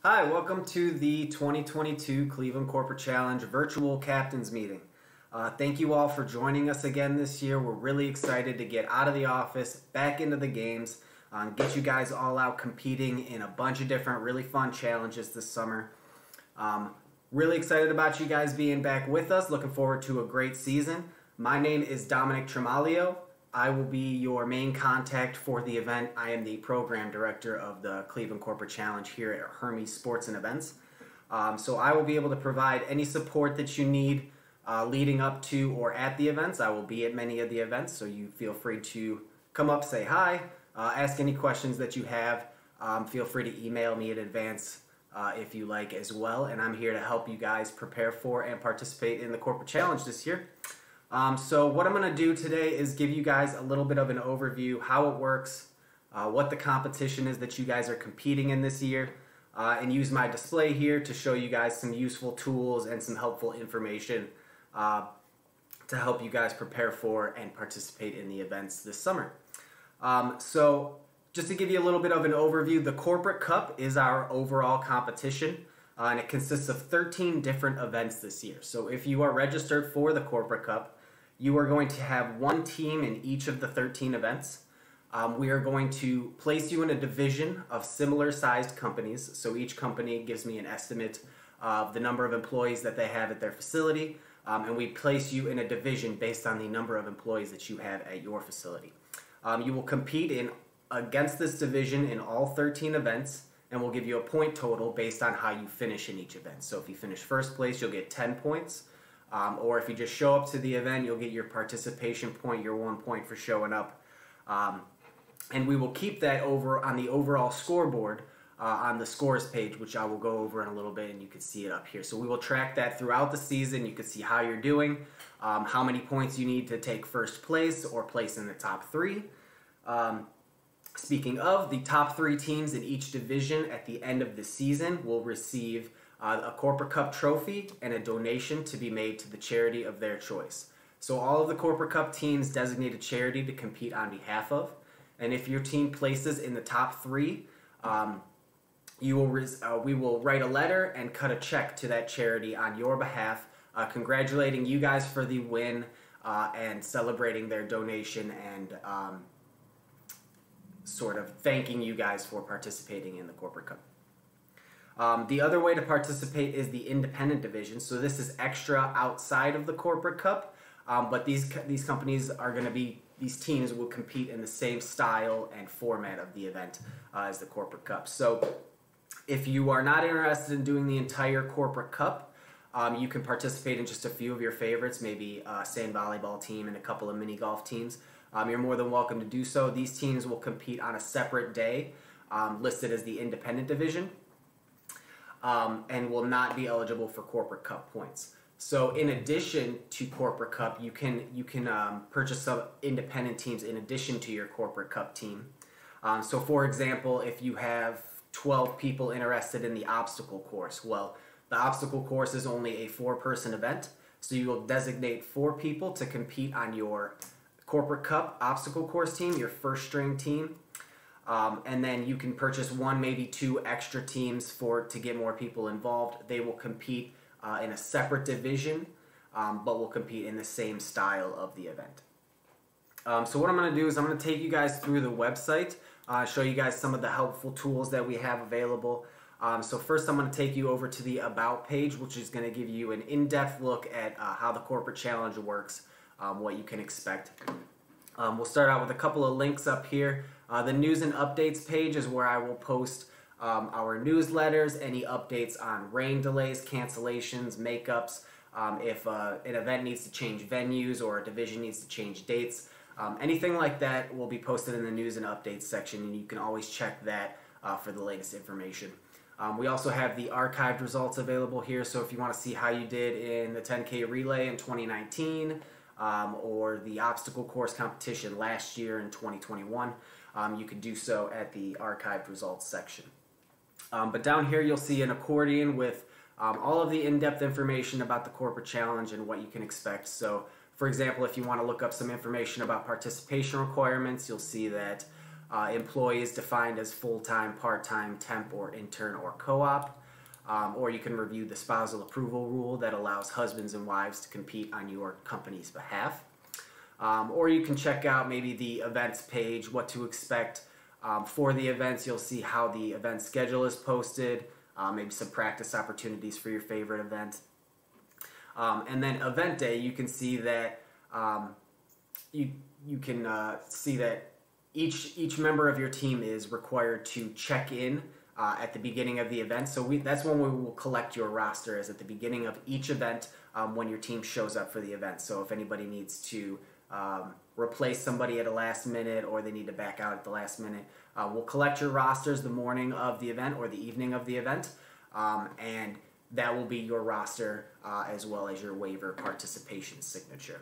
Hi, welcome to the 2022 Cleveland Corporate Challenge Virtual Captains Meeting. Thank you all for joining us again this year. We're really excited to get out of the office, back into the games, get you guys all out competing in a bunch of different really fun challenges this summer. Really excited about you guys being back with us. Looking forward to a great season. My name is Dominic Tremalio. I will be your main contact for the event. I am the program director of the Cleveland Corporate Challenge here at Hermes Sports and Events. So I will be able to provide any support that you need leading up to or at the events. I will be at many of the events, so you feel free to come up, say hi, ask any questions that you have. Feel free to email me in advance if you like as well, and I'm here to help you guys prepare for and participate in the Corporate Challenge this year. So what I'm going to do today is give you guys a little bit of an overview, how it works, what the competition is that you guys are competing in this year, and use my display here to show you guys some useful tools and some helpful information to help you guys prepare for and participate in the events this summer. So just to give you a little bit of an overview, the Corporate Cup is our overall competition. And it consists of 13 different events this year. So if you are registered for the Corporate Cup, you are going to have one team in each of the 13 events. We are going to place you in a division of similar sized companies. So each company gives me an estimate of the number of employees that they have at their facility. And we place you in a division based on the number of employees that you have at your facility. You will compete against this division in all 13 events, and we'll give you a point total based on how you finish in each event. So if you finish first place, you'll get 10 points. Or if you just show up to the event, you'll get your participation point, your 1 point for showing up. And we will keep that over on the overall scoreboard on the scores page, which I will go over in a little bit, and you can see it up here. So we will track that throughout the season. You can see how you're doing, how many points you need to take first place or place in the top three. Speaking of, the top three teams in each division at the end of the season will receive a Corporate Cup trophy and a donation to be made to the charity of their choice. So all of the Corporate Cup teams designate a charity to compete on behalf of. And if your team places in the top three, we will write a letter and cut a check to that charity on your behalf, congratulating you guys for the win and celebrating their donation and sort of thanking you guys for participating in the Corporate Cup. The other way to participate is the independent division. So this is extra outside of the Corporate Cup, but these companies are going to be, these teams will compete in the same style and format of the event as the Corporate Cup. So if you are not interested in doing the entire Corporate Cup, you can participate in just a few of your favorites, maybe a sand volleyball team and a couple of mini golf teams. You're more than welcome to do so. These teams will compete on a separate day listed as the independent division and will not be eligible for Corporate Cup points. So in addition to Corporate Cup, you can purchase some independent teams in addition to your Corporate Cup team. So for example, if you have 12 people interested in the obstacle course, well, the obstacle course is only a 4-person event, so you will designate 4 people to compete on your Corporate Cup obstacle course team, your first string team, and then you can purchase 1, maybe 2 extra teams to get more people involved. They will compete in a separate division, but will compete in the same style of the event. So what I'm going to do is I'm going to take you guys through the website, show you guys some of the helpful tools that we have available. So first I'm going to take you over to the About page, which is going to give you an in-depth look at how the Corporate Challenge works, what you can expect. We'll start out with a couple of links up here. The News and Updates page is where I will post our newsletters, any updates on rain delays, cancellations, makeups, if an event needs to change venues or a division needs to change dates. Anything like that will be posted in the News and Updates section, and you can always check that for the latest information. We also have the archived results available here, so if you want to see how you did in the 10K relay in 2019 or the obstacle course competition last year in 2021, you could do so at the archived results section. But down here you'll see an accordion with all of the in-depth information about the Corporate Challenge and what you can expect. So for example, if you want to look up some information about participation requirements, you'll see that Employees defined as full-time, part-time, temp, or intern, or co-op. Or you can review the spousal approval rule that allows husbands and wives to compete on your company's behalf. Or you can check out maybe the events page, what to expect for the events. You'll see how the event schedule is posted, maybe some practice opportunities for your favorite event. And then event day, you can see that you can see that each member of your team is required to check in at the beginning of the event. So that's when we will collect your roster, is at the beginning of each event when your team shows up for the event. So if anybody needs to replace somebody at a last minute, or they need to back out at the last minute, we'll collect your rosters the morning of the event or the evening of the event, and that will be your roster as well as your waiver participation signature.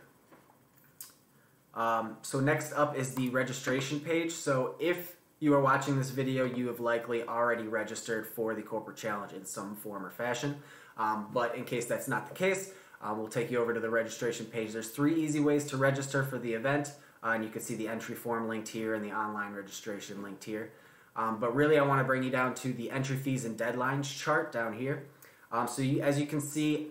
So next up is the registration page. So if you are watching this video, you have likely already registered for the Corporate Challenge in some form or fashion. But in case that's not the case, we'll take you over to the registration page. There's 3 easy ways to register for the event, and you can see the entry form linked here and the online registration linked here. But really, I want to bring you down to the entry fees and deadlines chart down here. As you can see,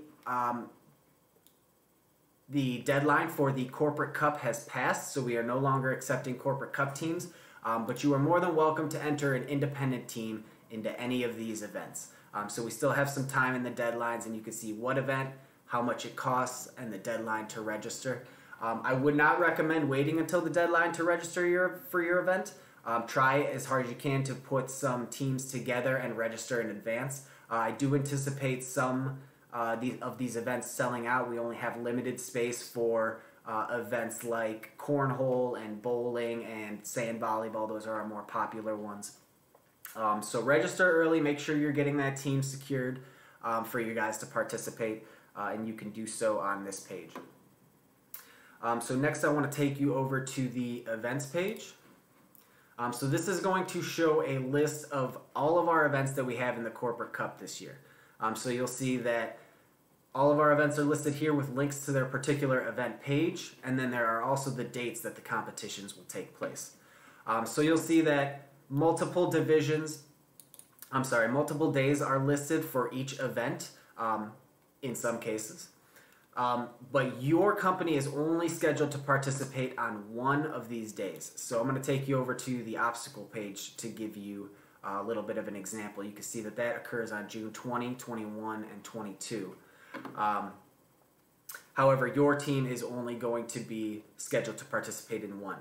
the deadline for the Corporate Cup has passed, so we are no longer accepting Corporate Cup teams, but you are more than welcome to enter an independent team into any of these events. So we still have some time in the deadlines, and you can see what event, how much it costs, and the deadline to register. I would not recommend waiting until the deadline to register for your event. Try as hard as you can to put some teams together and register in advance. I do anticipate some of these events selling out. We only have limited space for events like cornhole and bowling and sand volleyball. Those are our more popular ones. So register early. Make sure you're getting that team secured for you guys to participate, and you can do so on this page. So next I want to take you over to the events page. So this is going to show a list of all of our events that we have in the Corporate Cup this year. So you'll see that all of our events are listed here with links to their particular event page, and then there are also the dates that the competitions will take place. So you'll see that multiple days are listed for each event in some cases. But your company is only scheduled to participate on one of these days. So I'm going to take you over to the obstacle page to give you a little bit of an example. You can see that that occurs on June 20, 21, and 22. However, your team is only going to be scheduled to participate in one.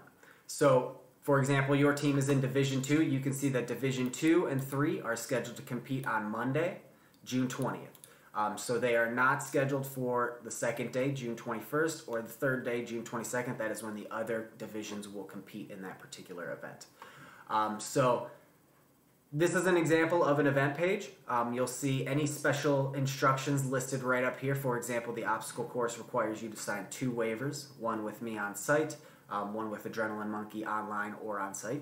So, for example, your team is in Division 2. You can see that Division 2 and 3 are scheduled to compete on Monday, June 20th. So they are not scheduled for the second day, June 21st, or the third day, June 22nd. That is when the other divisions will compete in that particular event. So this is an example of an event page. You'll see any special instructions listed right up here. For example, the obstacle course requires you to sign 2 waivers, one with me on site, one with Adrenaline Monkey online or on site.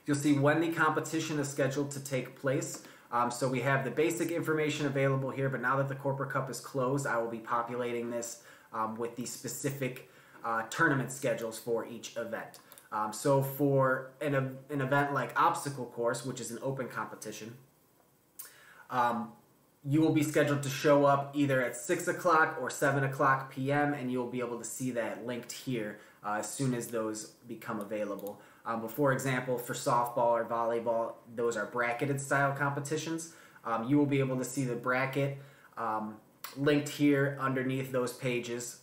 You'll see when the competition is scheduled to take place. So we have the basic information available here, but now that the Corporate Cup is closed, I will be populating this with the specific tournament schedules for each event. So for an event like Obstacle Course, which is an open competition, you will be scheduled to show up either at 6 o'clock or 7 o'clock p.m., and you'll be able to see that linked here as soon as those become available. But for example, for softball or volleyball, those are bracketed style competitions. You will be able to see the bracket linked here underneath those pages,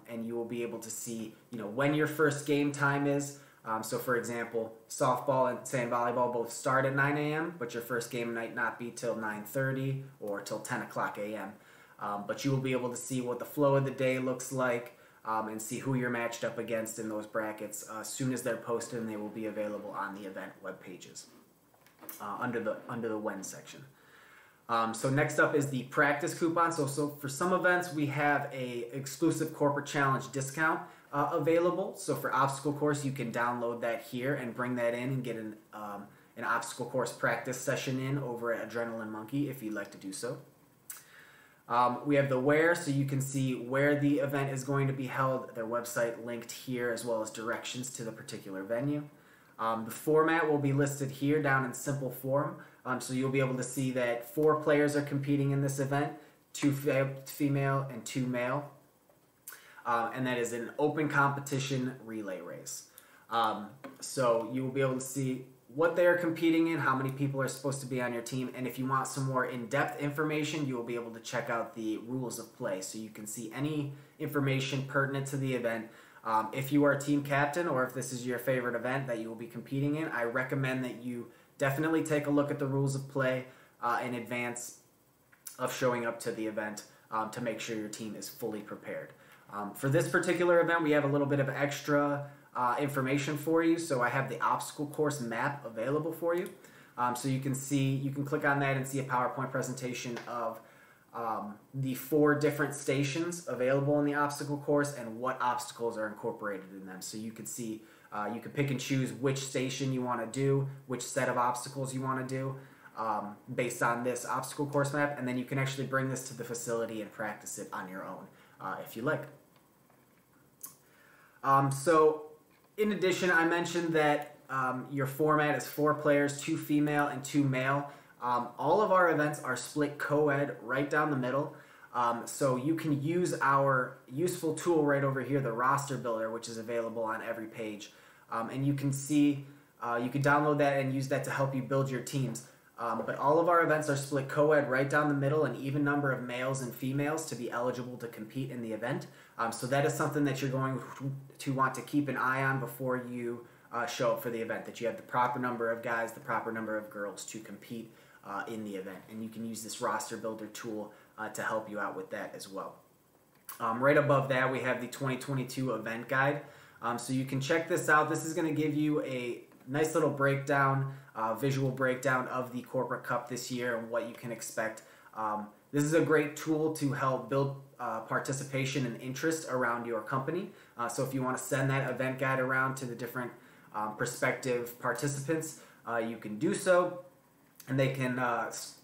and you will be able to see, when your first game time is. So for example, softball and sand volleyball both start at 9 a.m., but your first game might not be till 9:30 or till 10 o'clock a.m. But you will be able to see what the flow of the day looks like, and see who you're matched up against in those brackets as soon as they're posted, and they will be available on the event web pages under the when section. So next up is the practice coupon. So for some events, we have a exclusive Corporate Challenge discount available. So for Obstacle Course, you can download that here and bring that in and get an Obstacle Course practice session in over at Adrenaline Monkey if you'd like to do so. We have the where, so you can see where the event is going to be held, their website linked here, as well as directions to the particular venue. The format will be listed here down in simple form, so you'll be able to see that 4 players are competing in this event, 2 female and 2 male, and that is an open competition relay race. So you will be able to see what they are competing in, how many people are supposed to be on your team, and if you want some more in-depth information, you will be able to check out the rules of play so you can see any information pertinent to the event. If you are a team captain or if this is your favorite event that you will be competing in, I recommend that you definitely take a look at the rules of play in advance of showing up to the event to make sure your team is fully prepared. For this particular event, we have a little bit of extra information for you. So I have the obstacle course map available for you. So you can click on that and see a PowerPoint presentation of the 4 different stations available in the obstacle course and what obstacles are incorporated in them. So you can see, you can pick and choose which station you want to do, which set of obstacles you want to do based on this obstacle course map, and then you can actually bring this to the facility and practice it on your own if you like. So in addition, I mentioned that your format is 4 players, 2 female and 2 male. All of our events are split co-ed right down the middle. So you can use our useful tool right over here, the roster builder, which is available on every page. And you can see, you can download that and use that to help you build your teams. But all of our events are split co-ed right down the middle, an even number of males and females to be eligible to compete in the event. So that is something that you're going to want to keep an eye on before you show up for the event, that you have the proper number of guys, the proper number of girls to compete in the event. And you can use this roster builder tool to help you out with that as well. Right above that, we have the 2022 event guide. So you can check this out. This is going to give you a nice little breakdown, visual breakdown of the Corporate Cup this year and what you can expect. This is a great tool to help build participation and interest around your company. So if you want to send that event guide around to the different prospective participants, you can do so. And they can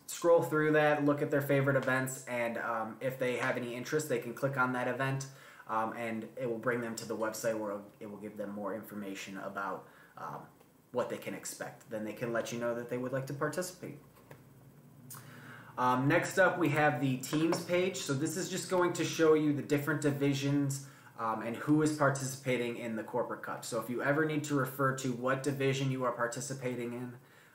scroll through that, look at their favorite events, and if they have any interest, they can click on that event, and it will bring them to the website where it will give them more information about what they can expect. Then they can let you know that they would like to participate. Next up, we have the teams page. So this is just going to show you the different divisions and who is participating in the Corporate Cup. So if you ever need to refer to what division you are participating in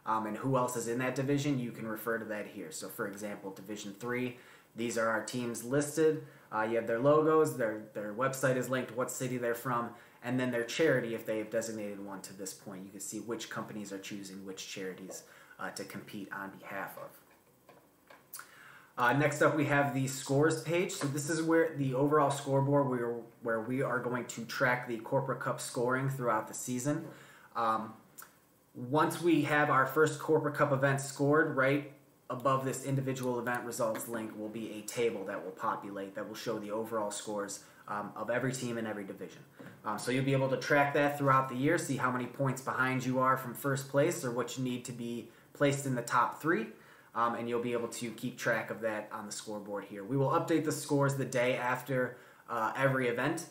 and who else is in that division, you can refer to that here. So for example, Division 3, these are our teams listed. You have their logos, their website is linked, what city they're from, and then their charity if they have designated one to this point. You can see which companies are choosing which charities to compete on behalf of. Next up, we have the scores page. So this is where the overall scoreboard where we are going to track the Corporate Cup scoring throughout the season. Once we have our first Corporate Cup event scored, right above this individual event results link will be a table that will populate that will show the overall scores of every team in every division. So you'll be able to track that throughout the year, see how many points behind you are from first place or what you need to be placed in the top 3. And you'll be able to keep track of that on the scoreboard here. We will update the scores the day after every event.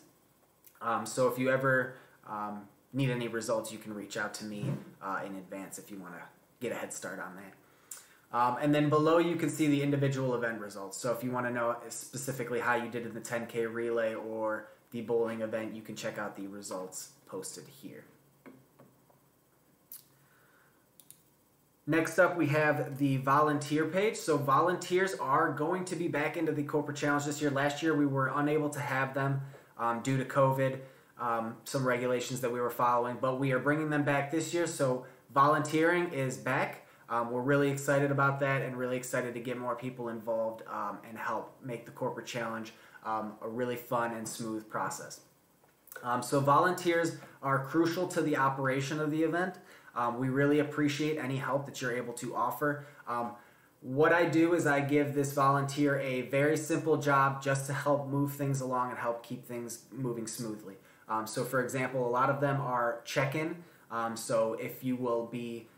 So if you ever need any results, you can reach out to me in advance if you want to get a head start on that. And then below you can see the individual event results. So if you want to know specifically how you did in the 10K relay or the bowling event, you can check out the results posted here. Next up, we have the volunteer page. So volunteers are going to be back into the Corporate Challenge this year. Last year, we were unable to have them due to COVID, some regulations that we were following, but we are bringing them back this year. So volunteering is back. We're really excited about that and really excited to get more people involved and help make the Corporate Challenge a really fun and smooth process. So volunteers are crucial to the operation of the event. We really appreciate any help that you're able to offer. What I do is I give this volunteer a very simple job just to help move things along and help keep things moving smoothly. So for example, a lot of them are check-in. So if you will be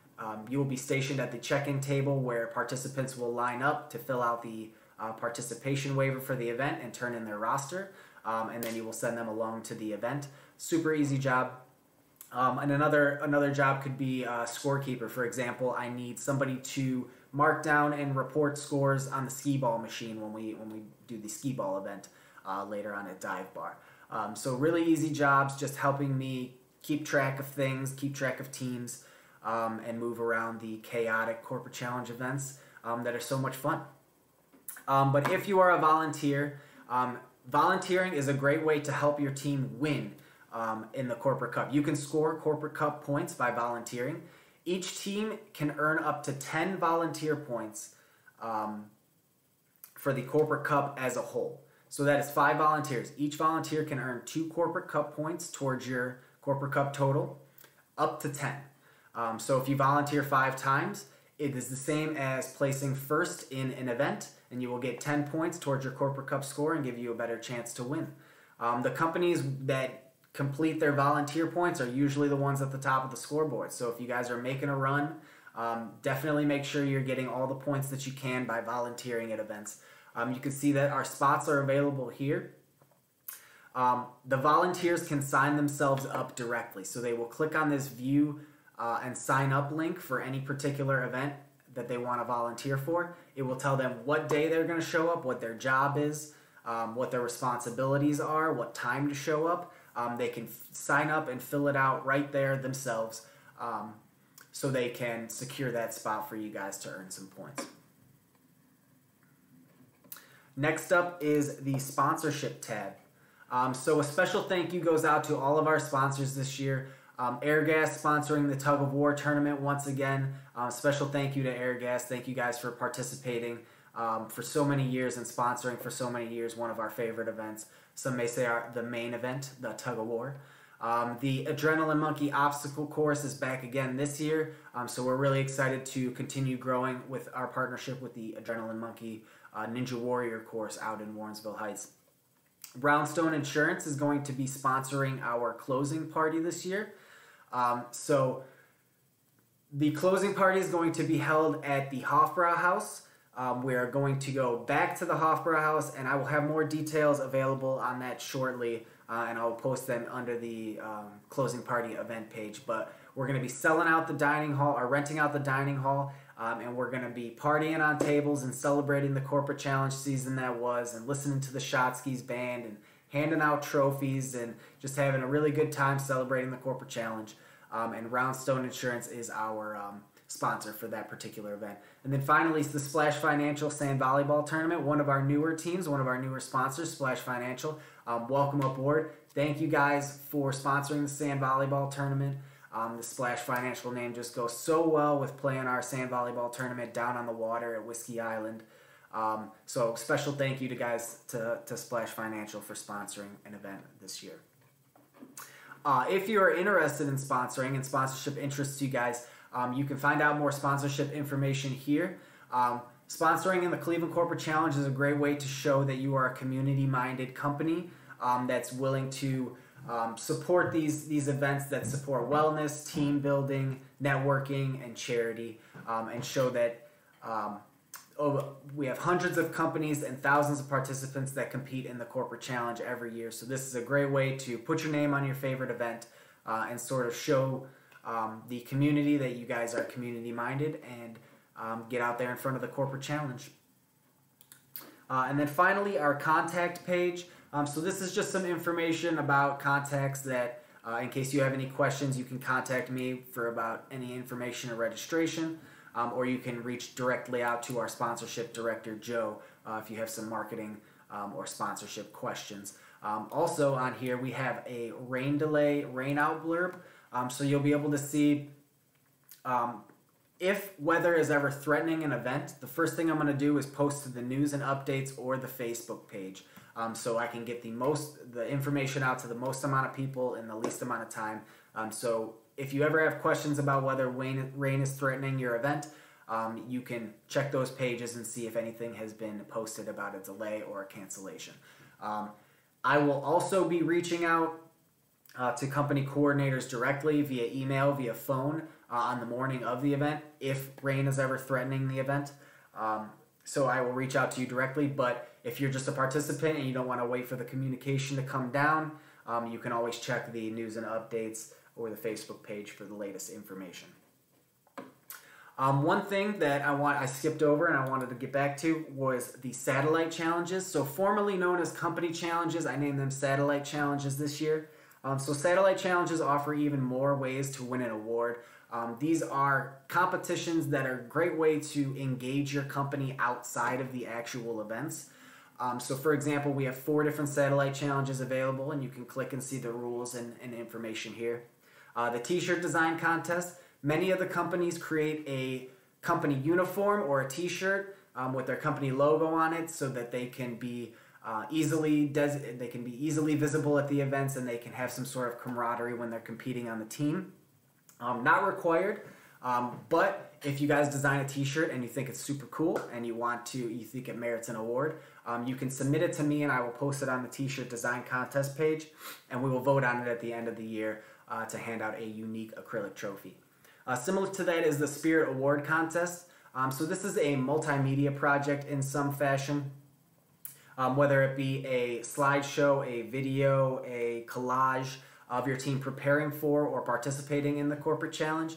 stationed at the check-in table where participants will line up to fill out the participation waiver for the event and turn in their roster. And then you will send them along to the event. Super easy job. And another job could be a scorekeeper. For example, I need somebody to mark down and report scores on the skee ball machine when we do the skee ball event later on at Dive Bar. So really easy jobs, just helping me keep track of things, keep track of teams, and move around the chaotic corporate challenge events that are so much fun. But if you are a volunteer, volunteering is a great way to help your team win in the Corporate Cup. You can score Corporate Cup points by volunteering. Each team can earn up to 10 volunteer points for the Corporate Cup as a whole. So that is 5 volunteers. Each volunteer can earn 2 Corporate Cup points towards your Corporate Cup total, up to 10. So if you volunteer 5 times, it is the same as placing first in an event, and you will get 10 points towards your Corporate Cup score and give you a better chance to win. The companies that complete their volunteer points are usually the ones at the top of the scoreboard. So if you guys are making a run, definitely make sure you're getting all the points that you can by volunteering at events. You can see that our spots are available here. The volunteers can sign themselves up directly. So they will click on this view and sign up link for any particular event that they want to volunteer for. It will tell them what day they're going to show up, what their job is, what their responsibilities are, what time to show up. They can sign up and fill it out right there themselves, so they can secure that spot for you guys to earn some points. Next up is the sponsorship tab. So a special thank you goes out to all of our sponsors this year. Airgas sponsoring the Tug of War tournament once again. Special thank you to Airgas. Thank you guys for participating for so many years and sponsoring for so many years one of our favorite events. Some may say the main event, the Tug of War. The Adrenaline Monkey obstacle course is back again this year, so we're really excited to continue growing with our partnership with the Adrenaline Monkey Ninja Warrior course out in Warrensville Heights. Brownstone Insurance is going to be sponsoring our closing party this year. So the closing party is going to be held at the Hofbrau House. We are going to go back to the Hofbrau House, and I will have more details available on that shortly, and I'll post them under the closing party event page. But we're going to be selling out the dining hall, or renting out the dining hall, and we're going to be partying on tables and celebrating the corporate challenge season that was, and listening to the Shotskis band, and handing out trophies, and just having a really good time celebrating the corporate challenge. And Brownstone Insurance is our sponsor for that particular event. And then finally, it's the Splash Financial Sand Volleyball Tournament, one of our newer teams, one of our newer sponsors, Splash Financial. Welcome aboard. Thank you guys for sponsoring the Sand Volleyball Tournament. The Splash Financial name just goes so well with playing our Sand Volleyball Tournament down on the water at Whiskey Island. So special thank you to guys to Splash Financial for sponsoring an event this year. If you are interested in sponsoring and sponsorship interests you guys, you can find out more sponsorship information here. Sponsoring in the Cleveland Corporate Challenge is a great way to show that you are a community-minded company that's willing to support these events that support wellness, team building, networking, and charity, and show that we have hundreds of companies and thousands of participants that compete in the Corporate Challenge every year. So this is a great way to put your name on your favorite event and sort of show the community that you guys are community-minded and get out there in front of the Corporate Challenge. And then finally, our contact page. So this is just some information about contacts that, in case you have any questions, you can contact me for about any information or registration, or you can reach directly out to our sponsorship director, Joe, if you have some marketing or sponsorship questions. Also on here, we have a rain delay, rain out blurb. So you'll be able to see if weather is ever threatening an event. The first thing I'm going to do is post to the news and updates or the Facebook page, so I can get the information out to the most amount of people in the least amount of time. So if you ever have questions about whether rain is threatening your event, you can check those pages and see if anything has been posted about a delay or a cancellation. I will also be reaching out to company coordinators directly via email, via phone, on the morning of the event if rain is ever threatening the event. So I will reach out to you directly, but if you're just a participant and you don't want to wait for the communication to come down, you can always check the news and updates or the Facebook page for the latest information. One thing that I skipped over and I wanted to get back to was the satellite challenges. So formerly known as company challenges, I named them satellite challenges this year. So satellite challenges offer even more ways to win an award. These are competitions that are a great way to engage your company outside of the actual events. So for example, we have 4 different satellite challenges available, and you can click and see the rules and information here. The t-shirt design contest. Many of the companies create a company uniform or a t-shirt with their company logo on it so that they can be easily visible at the events, and they can have some sort of camaraderie when they're competing on the team. Not required, but if you guys design a t-shirt and you think it's super cool and you think it merits an award, you can submit it to me and I will post it on the t-shirt design contest page, and we will vote on it at the end of the year to hand out a unique acrylic trophy. Similar to that is the Spirit Award Contest. So this is a multimedia project in some fashion, whether it be a slideshow, a video, a collage of your team preparing for or participating in the corporate challenge.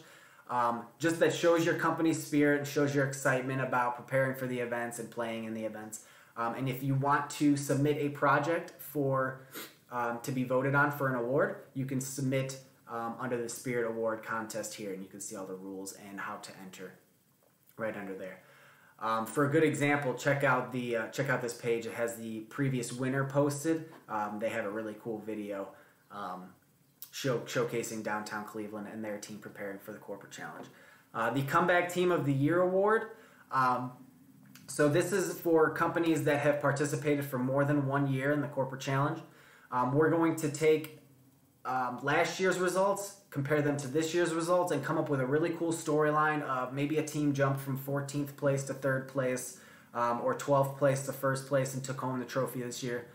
Just that shows your company's spirit and shows your excitement about preparing for the events and playing in the events. And if you want to submit a project to be voted on for an award, you can submit under the Spirit Award Contest here, and you can see all the rules and how to enter right under there. For a good example, check out this page. It has the previous winner posted. They have a really cool video showcasing downtown Cleveland and their team preparing for the corporate challenge. The Comeback Team of the Year Award. So this is for companies that have participated for more than 1 year in the corporate challenge. We're going to take last year's results, compare them to this year's results, and come up with a really cool storyline of maybe a team jumped from 14th place to 3rd place or 12th place to 1st place and took home the trophy this year.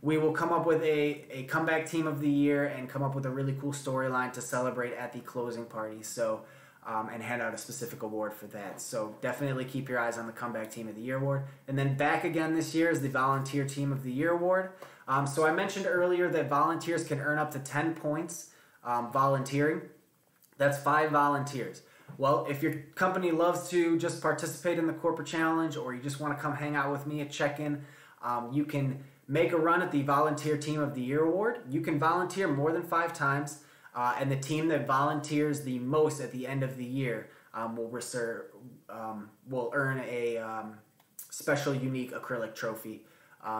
We will come up with a comeback team of the year and come up with a really cool storyline to celebrate at the closing party. So, and hand out a specific award for that. So definitely keep your eyes on the Comeback Team of the Year Award. And then back again this year is the Volunteer Team of the Year Award. So I mentioned earlier that volunteers can earn up to 10 points volunteering. That's 5 volunteers. Well, if your company loves to just participate in the corporate challenge, or you just want to come hang out with me at check-in, you can make a run at the Volunteer Team of the Year Award. You can volunteer more than 5 times, and the team that volunteers the most at the end of the year will earn a special unique acrylic trophy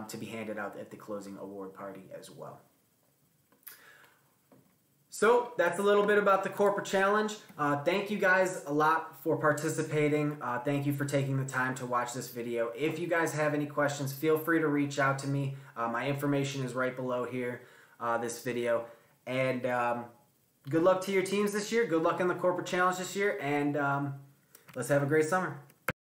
to be handed out at the closing award party as well. So that's a little bit about the corporate challenge. Thank you guys a lot for participating. Thank you for taking the time to watch this video. If you guys have any questions, feel free to reach out to me. My information is right below here, this video. And good luck to your teams this year. Good luck in the corporate challenge this year. And let's have a great summer.